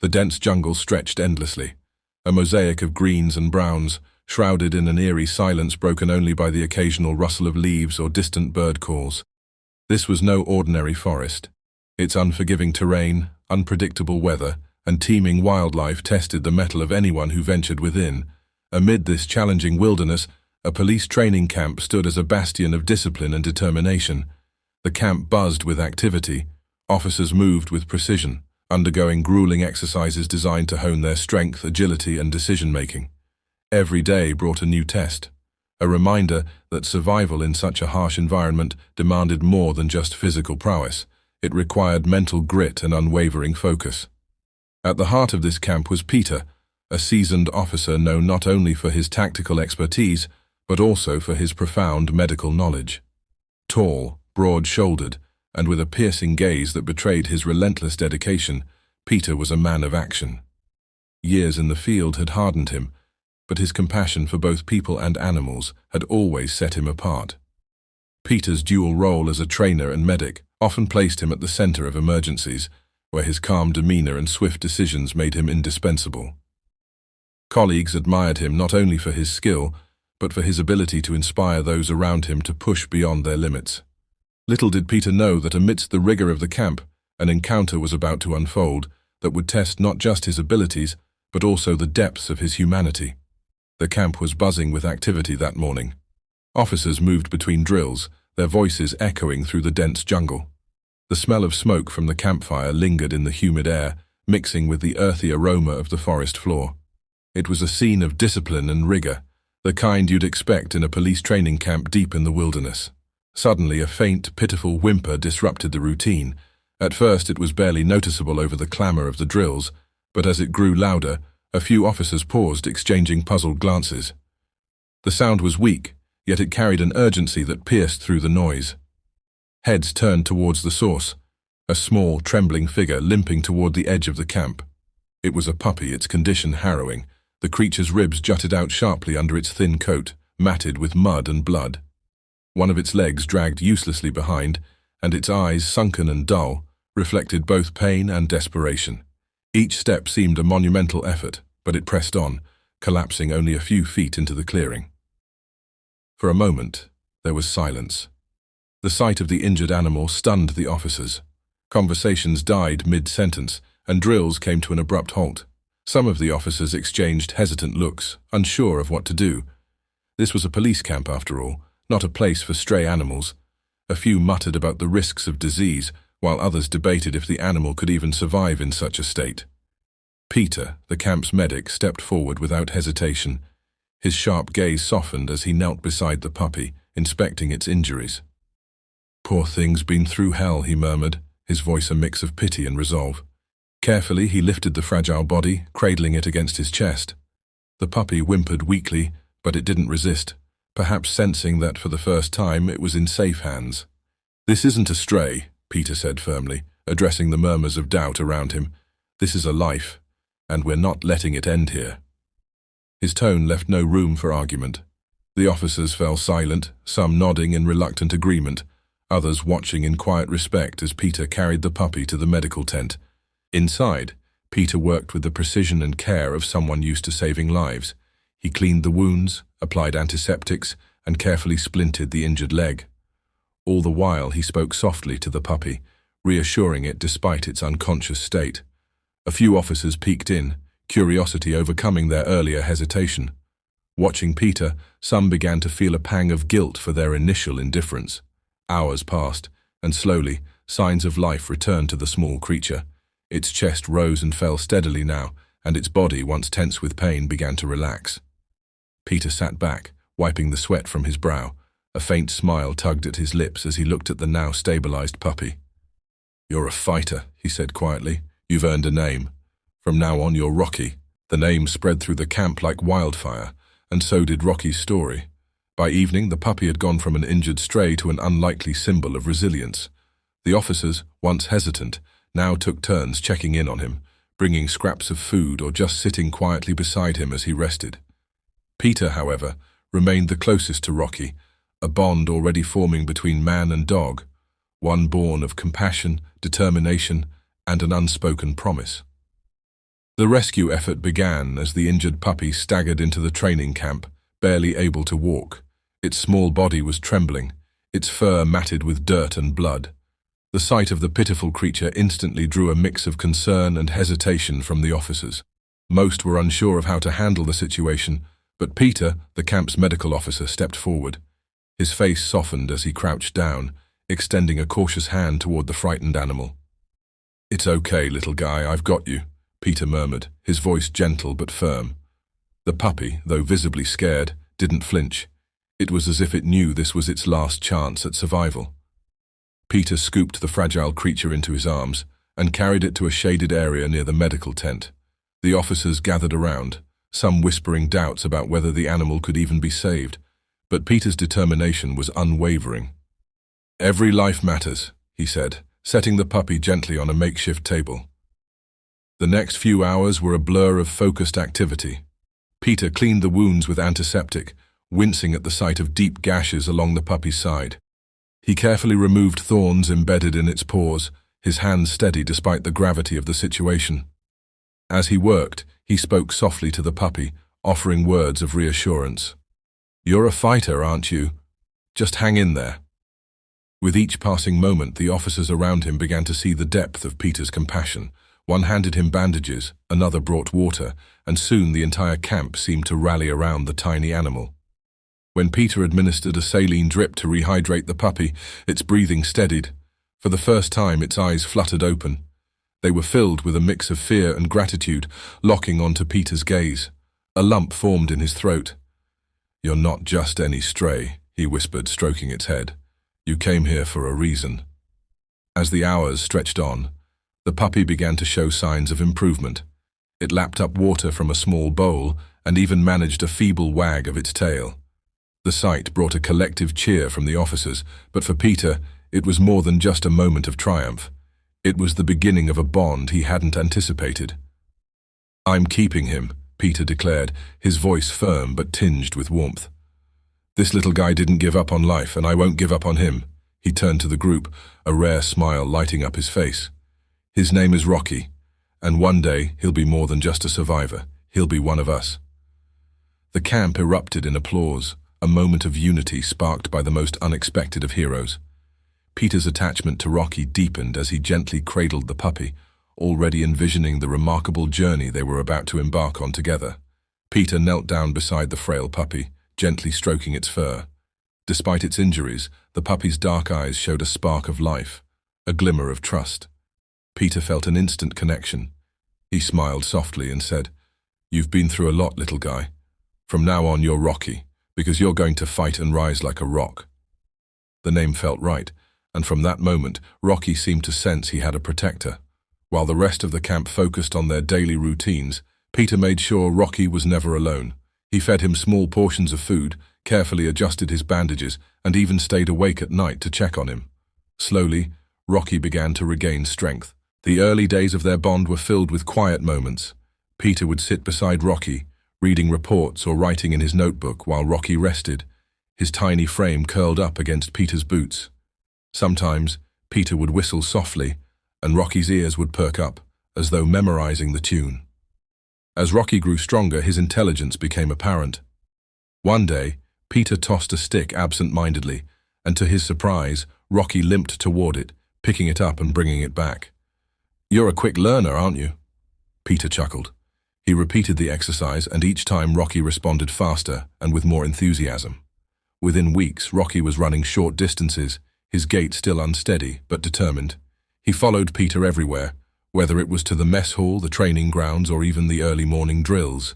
The dense jungle stretched endlessly, a mosaic of greens and browns, shrouded in an eerie silence broken only by the occasional rustle of leaves or distant bird calls. This was no ordinary forest. Its unforgiving terrain, unpredictable weather, and teeming wildlife tested the mettle of anyone who ventured within. Amid this challenging wilderness, a police training camp stood as a bastion of discipline and determination. The camp buzzed with activity. Officers moved with precision, undergoing grueling exercises designed to hone their strength, agility, and decision-making. Every day brought a new test, a reminder that survival in such a harsh environment demanded more than just physical prowess. It required mental grit and unwavering focus. At the heart of this camp was Peter, a seasoned officer known not only for his tactical expertise, but also for his profound medical knowledge. Tall, broad-shouldered, and with a piercing gaze that betrayed his relentless dedication, Peter was a man of action. Years in the field had hardened him, but his compassion for both people and animals had always set him apart. Peter's dual role as a trainer and medic often placed him at the center of emergencies, where his calm demeanor and swift decisions made him indispensable. Colleagues admired him not only for his skill, but for his ability to inspire those around him to push beyond their limits. Little did Peter know that amidst the rigor of the camp, an encounter was about to unfold that would test not just his abilities, but also the depths of his humanity. The camp was buzzing with activity that morning. Officers moved between drills, their voices echoing through the dense jungle. The smell of smoke from the campfire lingered in the humid air, mixing with the earthy aroma of the forest floor. It was a scene of discipline and rigor, the kind you'd expect in a police training camp deep in the wilderness. Suddenly, a faint, pitiful whimper disrupted the routine. At first, it was barely noticeable over the clamor of the drills, but as it grew louder, a few officers paused, exchanging puzzled glances. The sound was weak, yet it carried an urgency that pierced through the noise. Heads turned towards the source, a small, trembling figure limping toward the edge of the camp. It was a puppy, its condition harrowing. The creature's ribs jutted out sharply under its thin coat, matted with mud and blood. One of its legs dragged uselessly behind, and its eyes, sunken and dull, reflected both pain and desperation. Each step seemed a monumental effort, but it pressed on, collapsing only a few feet into the clearing. For a moment, there was silence. The sight of the injured animal stunned the officers. Conversations died mid-sentence, and drills came to an abrupt halt. Some of the officers exchanged hesitant looks, unsure of what to do. This was a police camp, after all, not a place for stray animals. A few muttered about the risks of disease, while others debated if the animal could even survive in such a state. Peter, the camp's medic, stepped forward without hesitation. His sharp gaze softened as he knelt beside the puppy, inspecting its injuries. "Poor thing's been through hell," he murmured, his voice a mix of pity and resolve. Carefully, he lifted the fragile body, cradling it against his chest. The puppy whimpered weakly, but it didn't resist, perhaps sensing that for the first time it was in safe hands. "This isn't a stray," Peter said firmly, addressing the murmurs of doubt around him. "This is a life, and we're not letting it end here." His tone left no room for argument. The officers fell silent, some nodding in reluctant agreement, others watching in quiet respect as Peter carried the puppy to the medical tent. Inside, Peter worked with the precision and care of someone used to saving lives. He cleaned the wounds, applied antiseptics, and carefully splinted the injured leg. All the while, he spoke softly to the puppy, reassuring it despite its unconscious state. A few officers peeked in, curiosity overcoming their earlier hesitation. Watching Peter, some began to feel a pang of guilt for their initial indifference. Hours passed, and slowly, signs of life returned to the small creature. Its chest rose and fell steadily now, and its body, once tense with pain, began to relax. Peter sat back, wiping the sweat from his brow. A faint smile tugged at his lips as he looked at the now stabilized puppy. "You're a fighter," he said quietly. "You've earned a name. From now on, you're Rocky." The name spread through the camp like wildfire, and so did Rocky's story. By evening, the puppy had gone from an injured stray to an unlikely symbol of resilience. The officers, once hesitant, now took turns checking in on him, bringing scraps of food or just sitting quietly beside him as he rested. Peter, however, remained the closest to Rocky, a bond already forming between man and dog, one born of compassion, determination, and an unspoken promise. The rescue effort began as the injured puppy staggered into the training camp, barely able to walk. Its small body was trembling, its fur matted with dirt and blood. The sight of the pitiful creature instantly drew a mix of concern and hesitation from the officers. Most were unsure of how to handle the situation, but Peter, the camp's medical officer, stepped forward. His face softened as he crouched down, extending a cautious hand toward the frightened animal. "It's okay, little guy, I've got you," Peter murmured, his voice gentle but firm. The puppy, though visibly scared, didn't flinch. It was as if it knew this was its last chance at survival. Peter scooped the fragile creature into his arms and carried it to a shaded area near the medical tent. The officers gathered around, some whispering doubts about whether the animal could even be saved, but Peter's determination was unwavering. "Every life matters," he said, setting the puppy gently on a makeshift table. The next few hours were a blur of focused activity. Peter cleaned the wounds with antiseptic, wincing at the sight of deep gashes along the puppy's side. He carefully removed thorns embedded in its paws, his hands steady despite the gravity of the situation. As he worked, he spoke softly to the puppy, offering words of reassurance. "You're a fighter, aren't you? Just hang in there." With each passing moment, the officers around him began to see the depth of Peter's compassion. One handed him bandages, another brought water, and soon the entire camp seemed to rally around the tiny animal. When Peter administered a saline drip to rehydrate the puppy, its breathing steadied. For the first time, its eyes fluttered open. They were filled with a mix of fear and gratitude, locking onto Peter's gaze. A lump formed in his throat. "You're not just any stray," he whispered, stroking its head. "You came here for a reason." As the hours stretched on, the puppy began to show signs of improvement. It lapped up water from a small bowl and even managed a feeble wag of its tail. The sight brought a collective cheer from the officers, but for Peter, it was more than just a moment of triumph. It was the beginning of a bond he hadn't anticipated. "I'm keeping him," Peter declared, his voice firm but tinged with warmth. "This little guy didn't give up on life, and I won't give up on him." He turned to the group, a rare smile lighting up his face. "His name is Rocky, and one day he'll be more than just a survivor. He'll be one of us." The camp erupted in applause, a moment of unity sparked by the most unexpected of heroes. Peter's attachment to Rocky deepened as he gently cradled the puppy, already envisioning the remarkable journey they were about to embark on together. Peter knelt down beside the frail puppy, gently stroking its fur. Despite its injuries, the puppy's dark eyes showed a spark of life, a glimmer of trust. Peter felt an instant connection. He smiled softly and said, "You've been through a lot, little guy. From now on, you're Rocky, because you're going to fight and rise like a rock." The name felt right, and from that moment, Rocky seemed to sense he had a protector. While the rest of the camp focused on their daily routines, Peter made sure Rocky was never alone. He fed him small portions of food, carefully adjusted his bandages, and even stayed awake at night to check on him. Slowly, Rocky began to regain strength. The early days of their bond were filled with quiet moments. Peter would sit beside Rocky, reading reports or writing in his notebook while Rocky rested, his tiny frame curled up against Peter's boots. Sometimes, Peter would whistle softly, and Rocky's ears would perk up, as though memorizing the tune. As Rocky grew stronger, his intelligence became apparent. One day, Peter tossed a stick absent-mindedly, and to his surprise, Rocky limped toward it, picking it up and bringing it back. "You're a quick learner, aren't you?" Peter chuckled. He repeated the exercise, and each time Rocky responded faster and with more enthusiasm. Within weeks, Rocky was running short distances, his gait still unsteady but determined. He followed Peter everywhere, whether it was to the mess hall, the training grounds, or even the early morning drills.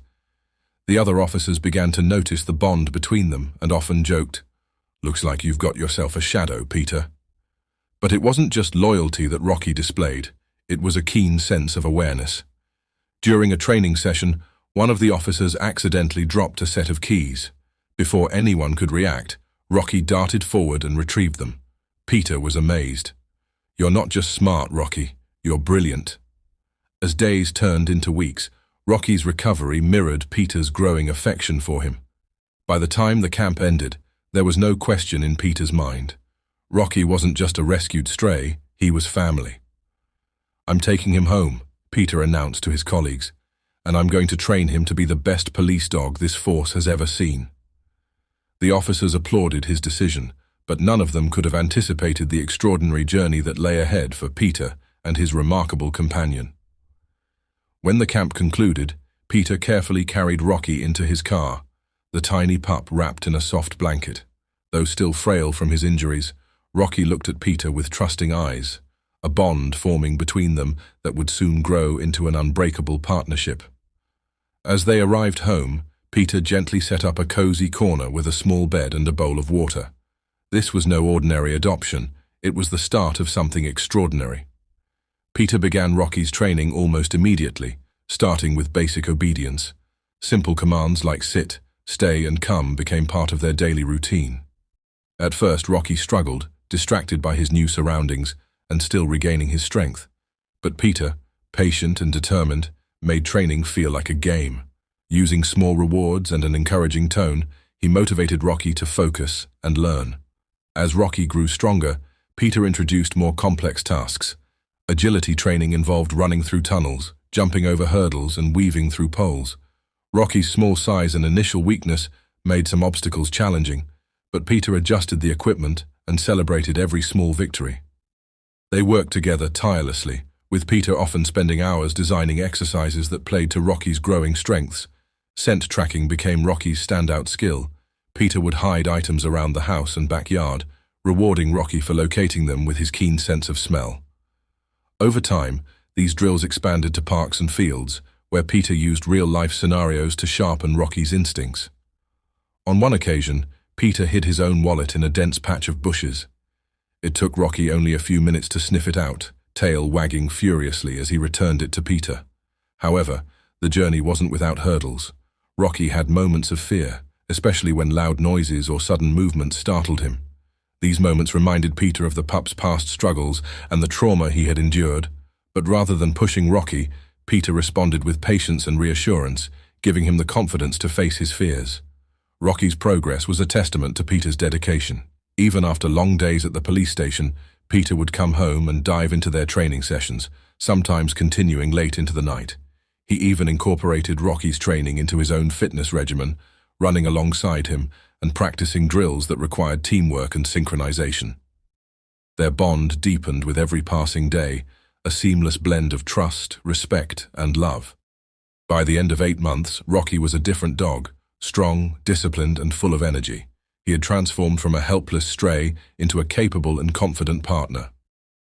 The other officers began to notice the bond between them and often joked, "Looks like you've got yourself a shadow, Peter." But it wasn't just loyalty that Rocky displayed, it was a keen sense of awareness. During a training session, one of the officers accidentally dropped a set of keys. Before anyone could react, Rocky darted forward and retrieved them. Peter was amazed. "You're not just smart, Rocky, you're brilliant." As days turned into weeks, Rocky's recovery mirrored Peter's growing affection for him. By the time the camp ended, there was no question in Peter's mind. Rocky wasn't just a rescued stray, he was family. "I'm taking him home," Peter announced to his colleagues. and I'm going to train him to be the best police dog this force has ever seen." The officers applauded his decision, but none of them could have anticipated the extraordinary journey that lay ahead for Peter and his remarkable companion. When the camp concluded, Peter carefully carried Rocky into his car, the tiny pup wrapped in a soft blanket. Though still frail from his injuries, Rocky looked at Peter with trusting eyes, a bond forming between them that would soon grow into an unbreakable partnership. As they arrived home, Peter gently set up a cozy corner with a small bed and a bowl of water. This was no ordinary adoption, it was the start of something extraordinary. Peter began Rocky's training almost immediately, starting with basic obedience. Simple commands like sit, stay, and come became part of their daily routine. At first, Rocky struggled, distracted by his new surroundings and still regaining his strength. But Peter, patient and determined, made training feel like a game. Using small rewards and an encouraging tone, he motivated Rocky to focus and learn. As Rocky grew stronger, Peter introduced more complex tasks. Agility training involved running through tunnels, jumping over hurdles, and weaving through poles. Rocky's small size and initial weakness made some obstacles challenging, but Peter adjusted the equipment and celebrated every small victory. They worked together tirelessly, with Peter often spending hours designing exercises that played to Rocky's growing strengths. Scent tracking became Rocky's standout skill. Peter would hide items around the house and backyard, rewarding Rocky for locating them with his keen sense of smell. Over time, these drills expanded to parks and fields, where Peter used real-life scenarios to sharpen Rocky's instincts. On one occasion, Peter hid his own wallet in a dense patch of bushes. It took Rocky only a few minutes to sniff it out, tail wagging furiously as he returned it to Peter. However, the journey wasn't without hurdles. Rocky had moments of fear, especially when loud noises or sudden movements startled him. These moments reminded Peter of the pup's past struggles and the trauma he had endured, but rather than pushing Rocky, Peter responded with patience and reassurance, giving him the confidence to face his fears. Rocky's progress was a testament to Peter's dedication. Even after long days at the police station, Peter would come home and dive into their training sessions, sometimes continuing late into the night. He even incorporated Rocky's training into his own fitness regimen, running alongside him and practicing drills that required teamwork and synchronization. Their bond deepened with every passing day, a seamless blend of trust, respect, and love. By the end of 8 months, Rocky was a different dog, strong, disciplined, and full of energy. He had transformed from a helpless stray into a capable and confident partner.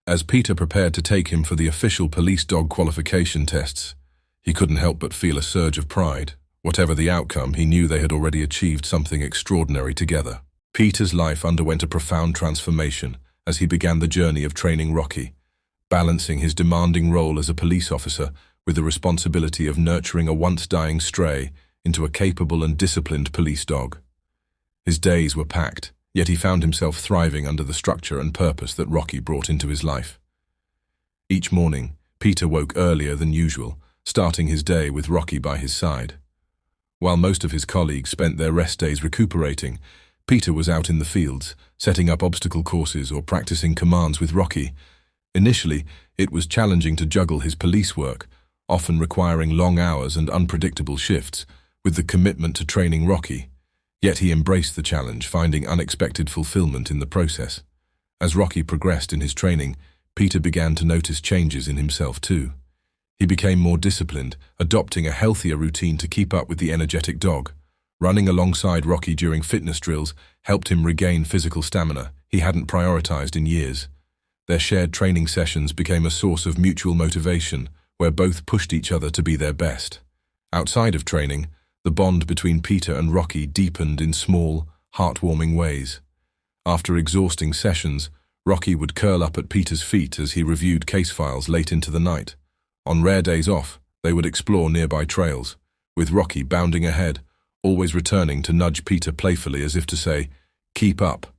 As Peter prepared to take him for the official police dog qualification tests, he couldn't help but feel a surge of pride. Whatever the outcome, he knew they had already achieved something extraordinary together. Peter's life underwent a profound transformation as he began the journey of training Rocky, balancing his demanding role as a police officer with the responsibility of nurturing a once-dying stray into a capable and disciplined police dog. His days were packed, yet he found himself thriving under the structure and purpose that Rocky brought into his life. Each morning, Peter woke earlier than usual, starting his day with Rocky by his side. While most of his colleagues spent their rest days recuperating, Peter was out in the fields, setting up obstacle courses or practicing commands with Rocky. Initially, it was challenging to juggle his police work, often requiring long hours and unpredictable shifts, with the commitment to training Rocky. Yet he embraced the challenge, finding unexpected fulfillment in the process. As Rocky progressed in his training, Peter began to notice changes in himself too. He became more disciplined, adopting a healthier routine to keep up with the energetic dog. Running alongside Rocky during fitness drills helped him regain physical stamina he hadn't prioritized in years. Their shared training sessions became a source of mutual motivation, where both pushed each other to be their best. Outside of training, the bond between Peter and Rocky deepened in small, heartwarming ways. After exhausting sessions, Rocky would curl up at Peter's feet as he reviewed case files late into the night. On rare days off, they would explore nearby trails, with Rocky bounding ahead, always returning to nudge Peter playfully as if to say, "Keep up."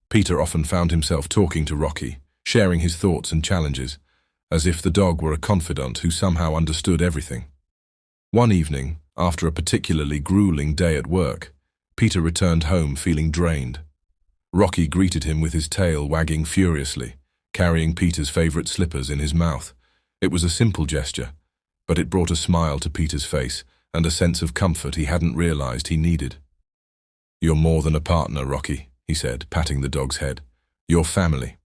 Peter often found himself talking to Rocky, sharing his thoughts and challenges, as if the dog were a confidant who somehow understood everything. One evening, after a particularly grueling day at work, Peter returned home feeling drained. Rocky greeted him with his tail wagging furiously, carrying Peter's favorite slippers in his mouth. It was a simple gesture, but it brought a smile to Peter's face and a sense of comfort he hadn't realized he needed. "You're more than a partner, Rocky," he said, patting the dog's head. "You're family."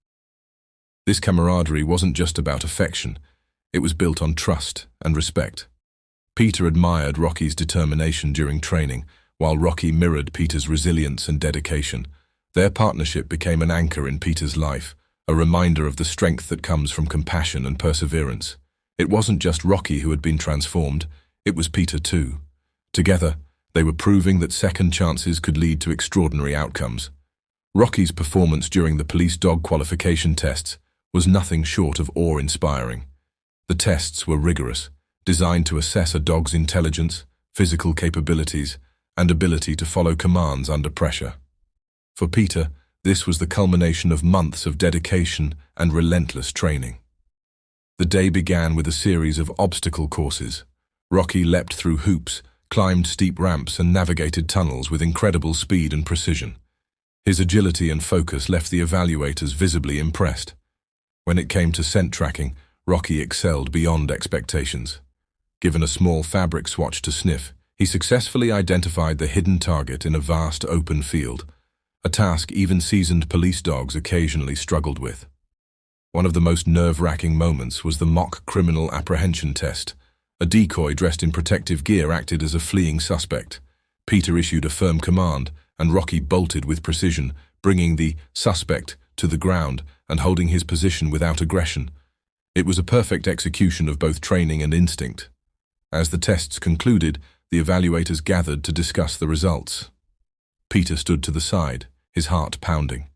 This camaraderie wasn't just about affection, it was built on trust and respect. Peter admired Rocky's determination during training, while Rocky mirrored Peter's resilience and dedication. Their partnership became an anchor in Peter's life, a reminder of the strength that comes from compassion and perseverance. It wasn't just Rocky who had been transformed, it was Peter too. Together, they were proving that second chances could lead to extraordinary outcomes. Rocky's performance during the police dog qualification tests was nothing short of awe-inspiring. The tests were rigorous, designed to assess a dog's intelligence, physical capabilities, and ability to follow commands under pressure. For Peter, this was the culmination of months of dedication and relentless training. The day began with a series of obstacle courses. Rocky leapt through hoops, climbed steep ramps, and navigated tunnels with incredible speed and precision. His agility and focus left the evaluators visibly impressed. When it came to scent tracking, Rocky excelled beyond expectations. Given a small fabric swatch to sniff, he successfully identified the hidden target in a vast open field, a task even seasoned police dogs occasionally struggled with. One of the most nerve-wracking moments was the mock criminal apprehension test. A decoy dressed in protective gear acted as a fleeing suspect. Peter issued a firm command, and Rocky bolted with precision, bringing the suspect to the ground and holding his position without aggression. It was a perfect execution of both training and instinct. As the tests concluded, the evaluators gathered to discuss the results. Peter stood to the side, his heart pounding.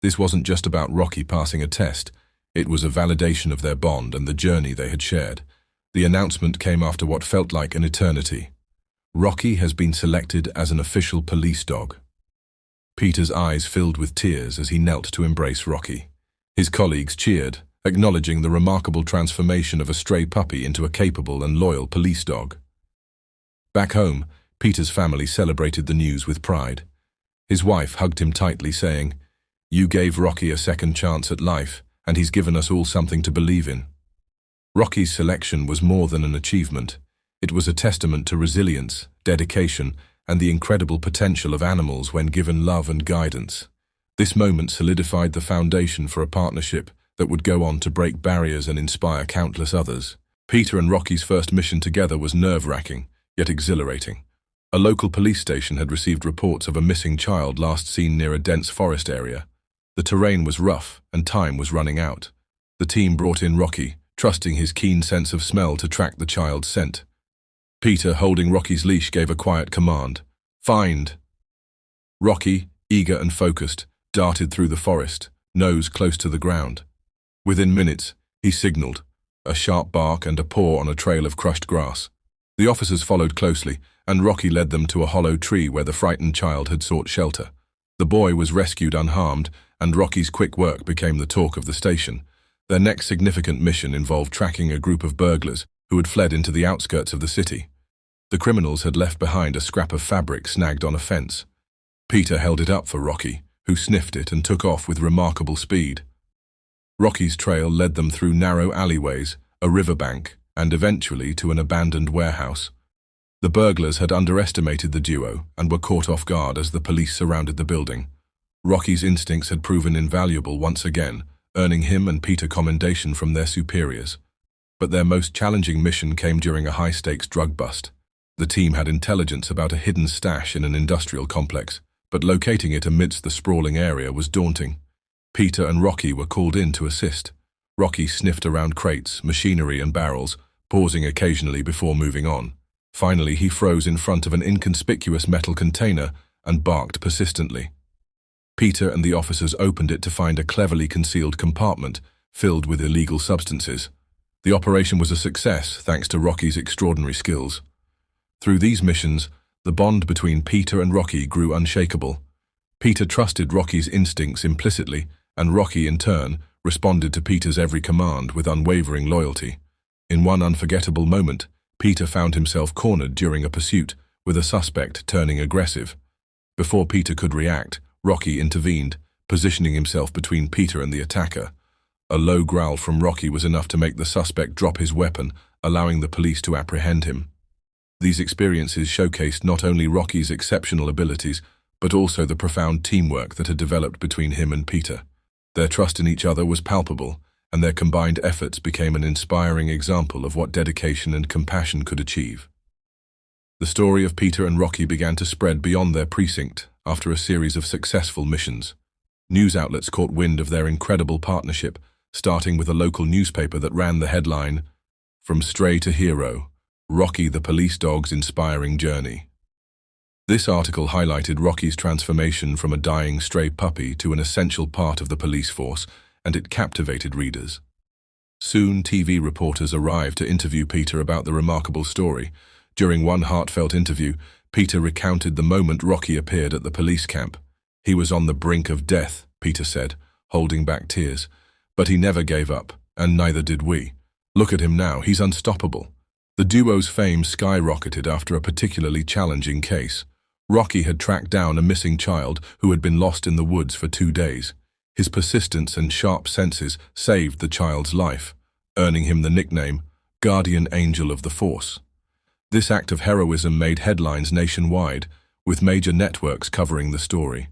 This wasn't just about Rocky passing a test, it was a validation of their bond and the journey they had shared. The announcement came after what felt like an eternity. Rocky has been selected as an official police dog. Peter's eyes filled with tears as he knelt to embrace Rocky. His colleagues cheered, acknowledging the remarkable transformation of a stray puppy into a capable and loyal police dog. Back home, Peter's family celebrated the news with pride. His wife hugged him tightly, saying, "You gave Rocky a second chance at life, and he's given us all something to believe in." Rocky's selection was more than an achievement. It was a testament to resilience, dedication, and the incredible potential of animals when given love and guidance. This moment solidified the foundation for a partnership that would go on to break barriers and inspire countless others. Peter and Rocky's first mission together was nerve-wracking, yet exhilarating. A local police station had received reports of a missing child last seen near a dense forest area. The terrain was rough and time was running out. The team brought in Rocky, trusting his keen sense of smell to track the child's scent. Peter, holding Rocky's leash, gave a quiet command, "Find!" Rocky, eager and focused, darted through the forest, nose close to the ground. Within minutes, he signaled, a sharp bark and a paw on a trail of crushed grass. The officers followed closely, and Rocky led them to a hollow tree where the frightened child had sought shelter. The boy was rescued unharmed, and Rocky's quick work became the talk of the station. Their next significant mission involved tracking a group of burglars who had fled into the outskirts of the city. The criminals had left behind a scrap of fabric snagged on a fence. Peter held it up for Rocky, who sniffed it and took off with remarkable speed. Rocky's trail led them through narrow alleyways, a riverbank, and eventually to an abandoned warehouse. The burglars had underestimated the duo and were caught off guard as the police surrounded the building. Rocky's instincts had proven invaluable once again, earning him and Peter commendation from their superiors. But their most challenging mission came during a high-stakes drug bust. The team had intelligence about a hidden stash in an industrial complex, but locating it amidst the sprawling area was daunting. Peter and Rocky were called in to assist. Rocky sniffed around crates, machinery and barrels, pausing occasionally before moving on. Finally, he froze in front of an inconspicuous metal container and barked persistently. Peter and the officers opened it to find a cleverly concealed compartment filled with illegal substances. The operation was a success thanks to Rocky's extraordinary skills. Through these missions, the bond between Peter and Rocky grew unshakable. Peter trusted Rocky's instincts implicitly, and Rocky, in turn, responded to Peter's every command with unwavering loyalty. In one unforgettable moment, Peter found himself cornered during a pursuit, with a suspect turning aggressive. Before Peter could react, Rocky intervened, positioning himself between Peter and the attacker. A low growl from Rocky was enough to make the suspect drop his weapon, allowing the police to apprehend him. These experiences showcased not only Rocky's exceptional abilities, but also the profound teamwork that had developed between him and Peter. Their trust in each other was palpable, and their combined efforts became an inspiring example of what dedication and compassion could achieve. The story of Peter and Rocky began to spread beyond their precinct after a series of successful missions. News outlets caught wind of their incredible partnership, starting with a local newspaper that ran the headline, "From Stray to Hero, Rocky the Police Dog's Inspiring Journey." This article highlighted Rocky's transformation from a dying stray puppy to an essential part of the police force, and it captivated readers. Soon, TV reporters arrived to interview Peter about the remarkable story. During one heartfelt interview, Peter recounted the moment Rocky appeared at the police camp. "He was on the brink of death," Peter said, holding back tears. "But he never gave up, and neither did we. Look at him now, he's unstoppable." The duo's fame skyrocketed after a particularly challenging case. Rocky had tracked down a missing child who had been lost in the woods for 2 days. His persistence and sharp senses saved the child's life, earning him the nickname Guardian Angel of the Force. This act of heroism made headlines nationwide, with major networks covering the story.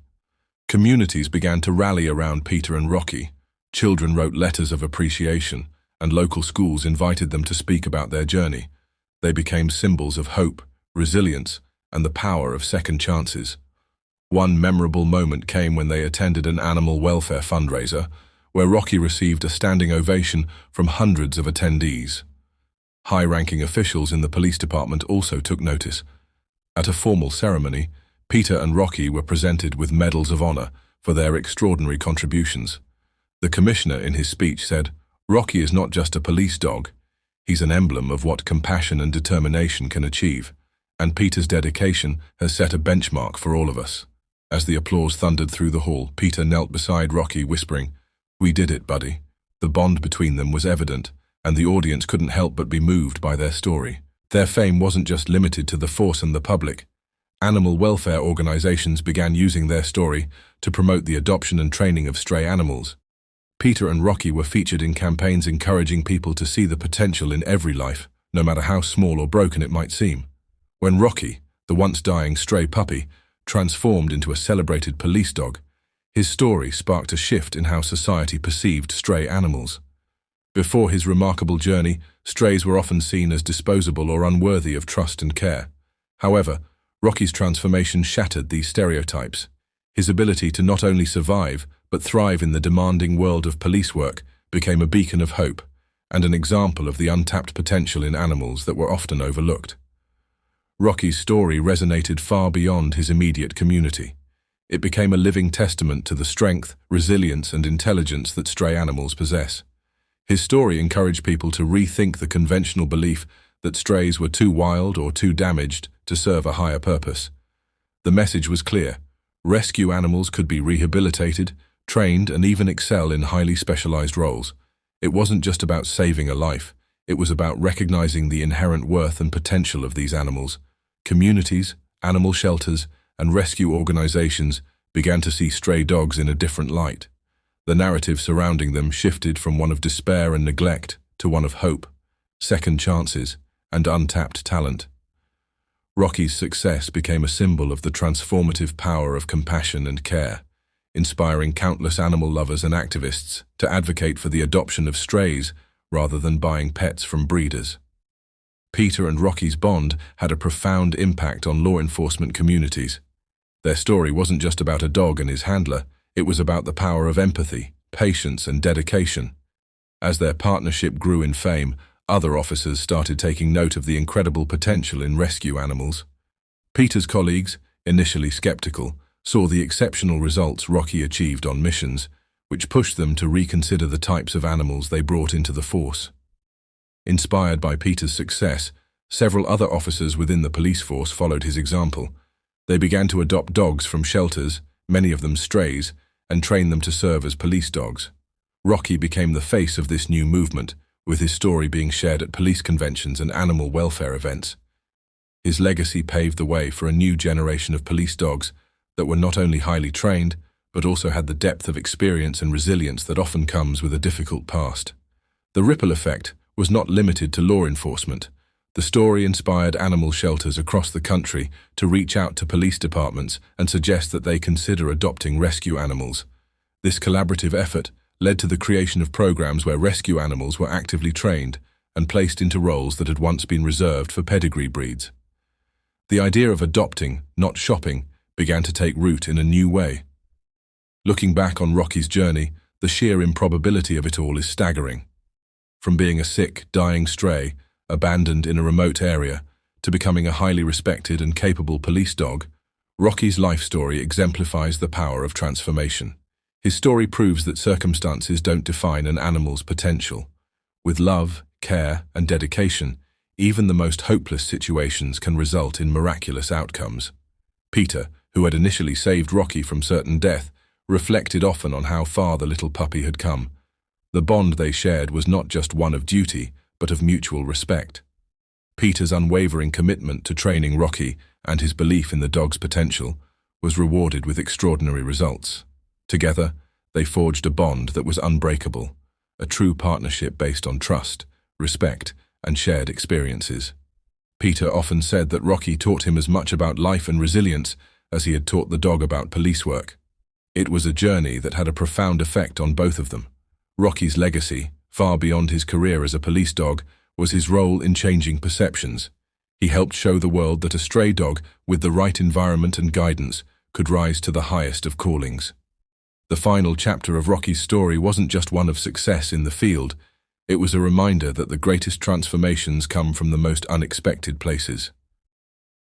Communities began to rally around Peter and Rocky. Children wrote letters of appreciation, and local schools invited them to speak about their journey. They became symbols of hope, resilience, and the power of second chances. One memorable moment came when they attended an animal welfare fundraiser, where Rocky received a standing ovation from hundreds of attendees. High-ranking officials in the police department also took notice. At a formal ceremony, Peter and Rocky were presented with medals of honor for their extraordinary contributions. The commissioner in his speech said, "Rocky is not just a police dog. He's an emblem of what compassion and determination can achieve, and Peter's dedication has set a benchmark for all of us." As the applause thundered through the hall, Peter knelt beside Rocky, whispering, "We did it, buddy." The bond between them was evident, and the audience couldn't help but be moved by their story. Their fame wasn't just limited to the force and the public. Animal welfare organizations began using their story to promote the adoption and training of stray animals. Peter and Rocky were featured in campaigns encouraging people to see the potential in every life, no matter how small or broken it might seem. When Rocky, the once dying stray puppy, transformed into a celebrated police dog, his story sparked a shift in how society perceived stray animals. Before his remarkable journey, strays were often seen as disposable or unworthy of trust and care. However, Rocky's transformation shattered these stereotypes. His ability to not only survive, but thrive in the demanding world of police work became a beacon of hope and an example of the untapped potential in animals that were often overlooked. Rocky's story resonated far beyond his immediate community. It became a living testament to the strength, resilience, and intelligence that stray animals possess. His story encouraged people to rethink the conventional belief that strays were too wild or too damaged to serve a higher purpose. The message was clear: rescue animals could be rehabilitated, trained, and even excel in highly specialized roles. It wasn't just about saving a life, it was about recognizing the inherent worth and potential of these animals. Communities, animal shelters, and rescue organizations began to see stray dogs in a different light. The narrative surrounding them shifted from one of despair and neglect to one of hope, second chances, and untapped talent. Rocky's success became a symbol of the transformative power of compassion and care, inspiring countless animal lovers and activists to advocate for the adoption of strays rather than buying pets from breeders. Peter and Rocky's bond had a profound impact on law enforcement communities. Their story wasn't just about a dog and his handler, it was about the power of empathy, patience, and dedication. As their partnership grew in fame, other officers started taking note of the incredible potential in rescue animals. Peter's colleagues, initially skeptical, saw the exceptional results Rocky achieved on missions, which pushed them to reconsider the types of animals they brought into the force. Inspired by Peter's success, several other officers within the police force followed his example. They began to adopt dogs from shelters, many of them strays, and train them to serve as police dogs. Rocky became the face of this new movement, with his story being shared at police conventions and animal welfare events. His legacy paved the way for a new generation of police dogs that were not only highly trained, but also had the depth of experience and resilience that often comes with a difficult past. The ripple effect was not limited to law enforcement. The story inspired animal shelters across the country to reach out to police departments and suggest that they consider adopting rescue animals. This collaborative effort led to the creation of programs where rescue animals were actively trained and placed into roles that had once been reserved for pedigree breeds. The idea of adopting, not shopping, began to take root in a new way. Looking back on Rocky's journey, the sheer improbability of it all is staggering. From being a sick, dying stray, abandoned in a remote area, to becoming a highly respected and capable police dog, Rocky's life story exemplifies the power of transformation. His story proves that circumstances don't define an animal's potential. With love, care, and dedication, even the most hopeless situations can result in miraculous outcomes. Peter, who had initially saved Rocky from certain death, reflected often on how far the little puppy had come. The bond they shared was not just one of duty, but of mutual respect. Peter's unwavering commitment to training Rocky and his belief in the dog's potential was rewarded with extraordinary results. Together, they forged a bond that was unbreakable, a true partnership based on trust, respect, and shared experiences. Peter often said that Rocky taught him as much about life and resilience as he had taught the dog about police work. It was a journey that had a profound effect on both of them. Rocky's legacy, far beyond his career as a police dog, was his role in changing perceptions. He helped show the world that a stray dog, with the right environment and guidance, could rise to the highest of callings. The final chapter of Rocky's story wasn't just one of success in the field, it was a reminder that the greatest transformations come from the most unexpected places.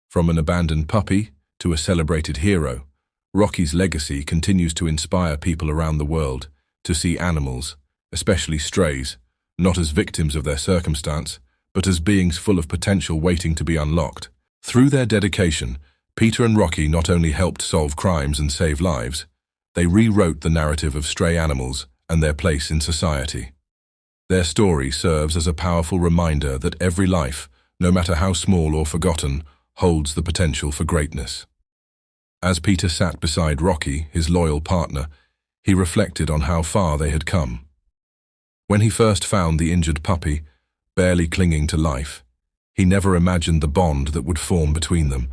From an abandoned puppy to a celebrated hero, Rocky's legacy continues to inspire people around the world to see animals, especially strays, not as victims of their circumstance, but as beings full of potential waiting to be unlocked. Through their dedication, Peter and Rocky not only helped solve crimes and save lives, they rewrote the narrative of stray animals and their place in society. Their story serves as a powerful reminder that every life, no matter how small or forgotten, holds the potential for greatness. As Peter sat beside Rocky, his loyal partner, he reflected on how far they had come. When he first found the injured puppy, barely clinging to life, he never imagined the bond that would form between them.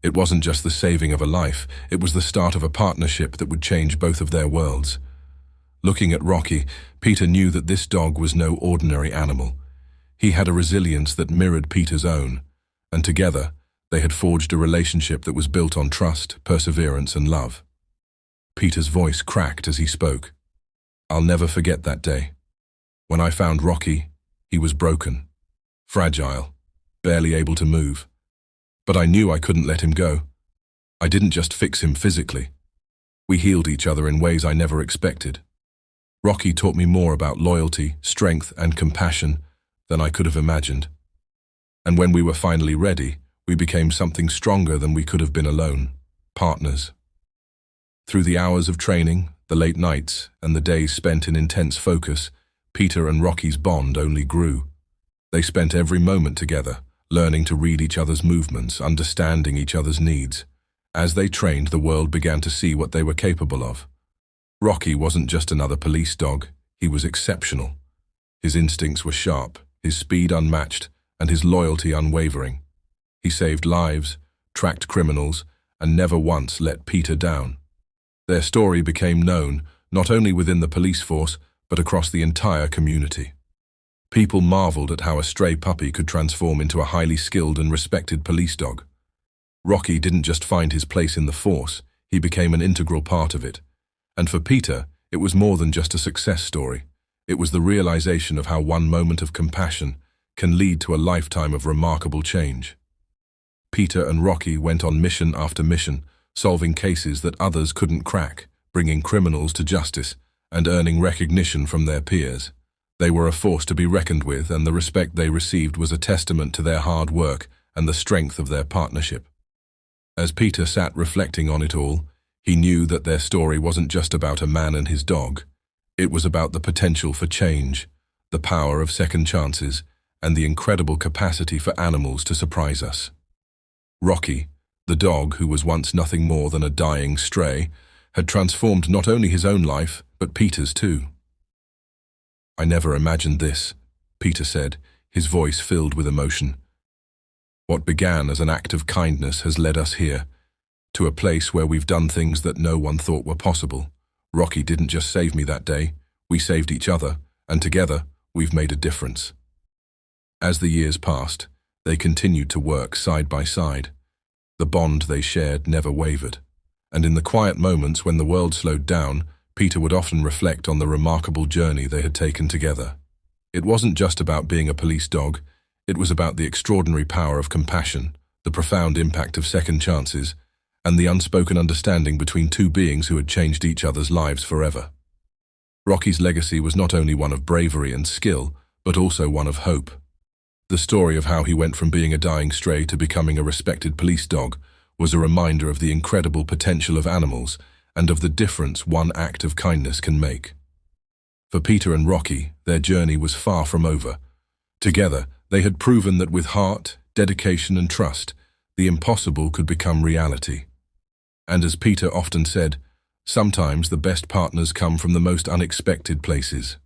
It wasn't just the saving of a life, it was the start of a partnership that would change both of their worlds. Looking at Rocky, Peter knew that this dog was no ordinary animal. He had a resilience that mirrored Peter's own, and together, they had forged a relationship that was built on trust, perseverance, and love. Peter's voice cracked as he spoke. "I'll never forget that day. When I found Rocky, he was broken, fragile, barely able to move. But I knew I couldn't let him go. I didn't just fix him physically. We healed each other in ways I never expected. Rocky taught me more about loyalty, strength, and compassion than I could have imagined. And when we were finally ready, we became something stronger than we could have been alone, partners." Through the hours of training, the late nights, and the days spent in intense focus, Peter and Rocky's bond only grew. They spent every moment together, learning to read each other's movements, understanding each other's needs. As they trained, the world began to see what they were capable of. Rocky wasn't just another police dog, he was exceptional. His instincts were sharp, his speed unmatched, and his loyalty unwavering. He saved lives, tracked criminals, and never once let Peter down. Their story became known, not only within the police force, but across the entire community. People marveled at how a stray puppy could transform into a highly skilled and respected police dog. Rocky didn't just find his place in the force, he became an integral part of it. And for Peter, it was more than just a success story. It was the realization of how one moment of compassion can lead to a lifetime of remarkable change. Peter and Rocky went on mission after mission, solving cases that others couldn't crack, bringing criminals to justice, and earning recognition from their peers. They were a force to be reckoned with, and the respect they received was a testament to their hard work and the strength of their partnership. As Peter sat reflecting on it all, he knew that their story wasn't just about a man and his dog. It was about the potential for change, the power of second chances, and the incredible capacity for animals to surprise us. Rocky, the dog who was once nothing more than a dying stray, had transformed not only his own life, but Peter's too. "I never imagined this," Peter said, his voice filled with emotion. What began as an act of kindness has led us here, to a place where we've done things that no one thought were possible. Rocky didn't just save me that day, we saved each other, and together, we've made a difference. As the years passed, they continued to work side by side. The bond they shared never wavered. And in the quiet moments when the world slowed down, Peter would often reflect on the remarkable journey they had taken together. It wasn't just about being a police dog, it was about the extraordinary power of compassion, the profound impact of second chances, and the unspoken understanding between two beings who had changed each other's lives forever. Rocky's legacy was not only one of bravery and skill, but also one of hope. The story of how he went from being a dying stray to becoming a respected police dog was a reminder of the incredible potential of animals and of the difference one act of kindness can make. For Peter and Rocky, their journey was far from over. Together, they had proven that with heart, dedication and trust, the impossible could become reality. And as Peter often said, sometimes the best partners come from the most unexpected places.